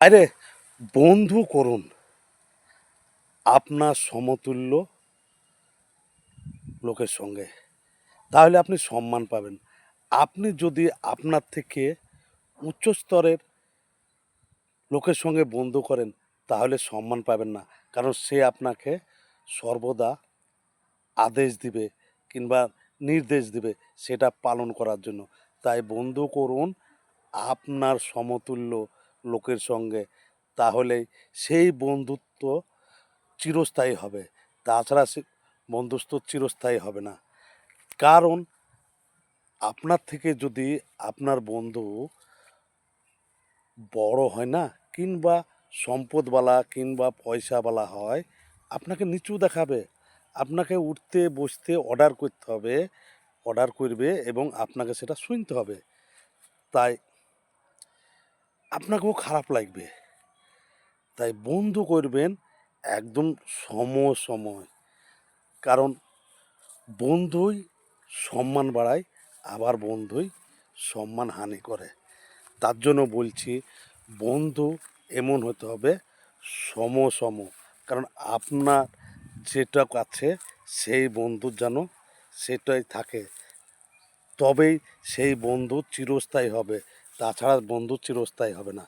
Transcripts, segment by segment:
আরে বন্ধু করুন আপনার সমতুল্য লোকের সঙ্গে, তাহলে আপনি সম্মান পাবেন। আপনি যদি আপনার থেকে উচ্চ স্তরের লোকের সঙ্গে বন্ধু করেন, তাহলে সম্মান পাবেন না। কারণ সে আপনাকে সর্বদা আদেশ দিবে কিংবা নির্দেশ দিবে সেটা পালন করার জন্য। তাই বন্ধু করুন আপনার সমতুল্য লোকের সঙ্গে, তাহলেই সেই বন্ধুত্ব চিরস্থায়ী হবে। তাছাড়া সে বন্ধুত্ব চিরস্থায়ী হবে না। কারণ আপনার থেকে যদি আপনার বন্ধু বড় হয় না, কিংবা সম্পদওয়ালা কিংবা পয়সাওয়ালা হয়, আপনাকে নিচু দেখাবে। আপনাকে উঠতে বসতে অর্ডার করতে হবে, অর্ডার করবে এবং আপনাকে সেটা শুনতে হবে। তাই আপনাকেও খারাপ লাগবে। তাই বন্ধু করবেন একদম সময়। কারণ বন্ধুই সম্মান বাড়ায়, আবার বন্ধুই সম্মান হানি করে। তার জন্য বলছি বন্ধু এমন হতে হবে সম। কারণ আপনার যেটা আছে সেই বন্ধুর যেন সেটাই থাকে, তবেই সেই বন্ধু চিরস্থায়ী হবে। তাছাড়া বন্ধু চিরস্থায়ী হবে না।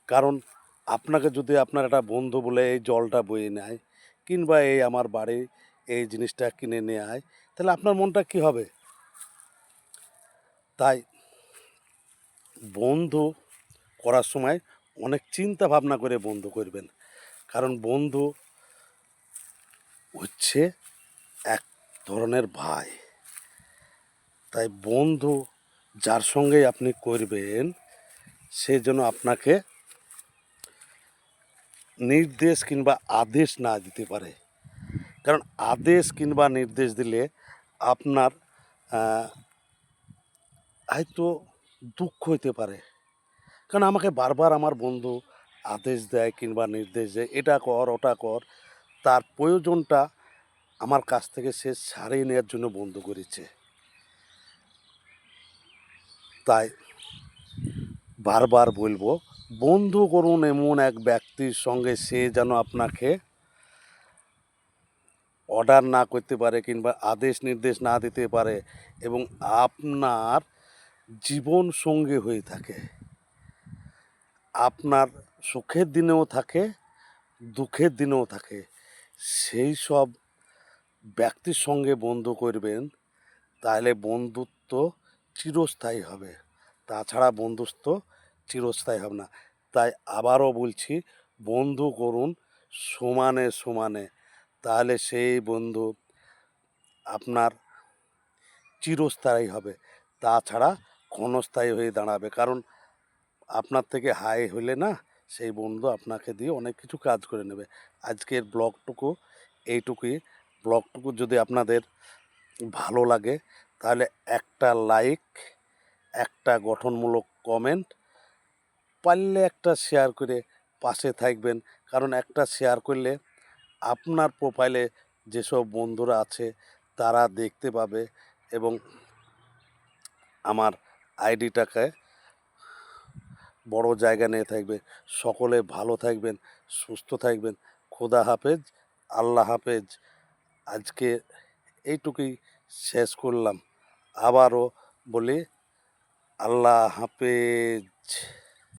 কারণ আপনাকে যদি আপনার একটা বন্ধু বলে এই জলটা বয়ে নেয় কিংবা এই আমার বাড়ি এই জিনিসটা কিনে নিয়ে আয়, তাহলে আপনার মনটা কী হবে? তাই বন্ধু করার সময় অনেক চিন্তা ভাবনা করে বন্ধু করবেন। কারণ বন্ধু হচ্ছে এক ধরনের ভাই। তাই বন্ধু যার সঙ্গেই আপনি করবেন সে যেন আপনাকে নির্দেশ কিংবা আদেশ না দিতে পারে। কারণ আদেশ কিংবা নির্দেশ দিলে আপনার হয়তো দুঃখ হইতে পারে। কারণ আমাকে বারবার আমার বন্ধু আদেশ দেয় কিংবা নির্দেশ দেয়, এটা কর ওটা কর। তার প্রয়োজনটা আমার কাছ থেকে সে ছাড়িয়ে নেওয়ার জন্য বন্ধু করেছে। তাই বারবার বলবো, বন্ধু করুন এমন এক ব্যক্তির সঙ্গে সে যেন আপনাকে অর্ডার না করতে পারে কিংবা আদেশ নির্দেশ না দিতে পারে এবং আপনার জীবন সঙ্গী হয়ে থাকে। আপনার সুখের দিনেও থাকে, দুঃখের দিনেও থাকে। সেই সব ব্যক্তির সঙ্গে বন্ধু করবেন, তাহলে বন্ধুত্ব চিরস্থায়ী হবে। তাছাড়া বন্ধুত্ব চিরস্থায়ী হবে না। তাই আবারও বলছি, বন্ধু করুন সমানে, তাহলে সেই বন্ধু আপনার চিরস্থায়ী হবে। তাছাড়া ক্ষণস্থায়ী হয়ে দাঁড়াবে। কারণ আপনার থেকে হাই হলে না, সেই বন্ধু আপনাকে দিয়ে অনেক কিছু কাজ করে নেবে। আজকের ব্লগটুকু এইটুকুই। ব্লগটুকু যদি আপনাদের ভালো লাগে তাহলে একটা লাইক, একটা গঠনমূলক কমেন্ট, পারলে একটা শেয়ার করে পাশে থাকবেন। কারণ একটা শেয়ার করলে আপনার প্রোফাইলে যেসব বন্ধুরা আছে তারা দেখতে পাবে এবং আমার আইডিটাকে বড় জায়গা নিয়ে থাকবে। সকলে ভালো থাকবেন, সুস্থ থাকবেন। খোদা হাফেজ, আল্লাহ হাফেজ। আজকে এইটুকুই শেষ করলাম। আবারও বলি আল্লাহ হাফেজ।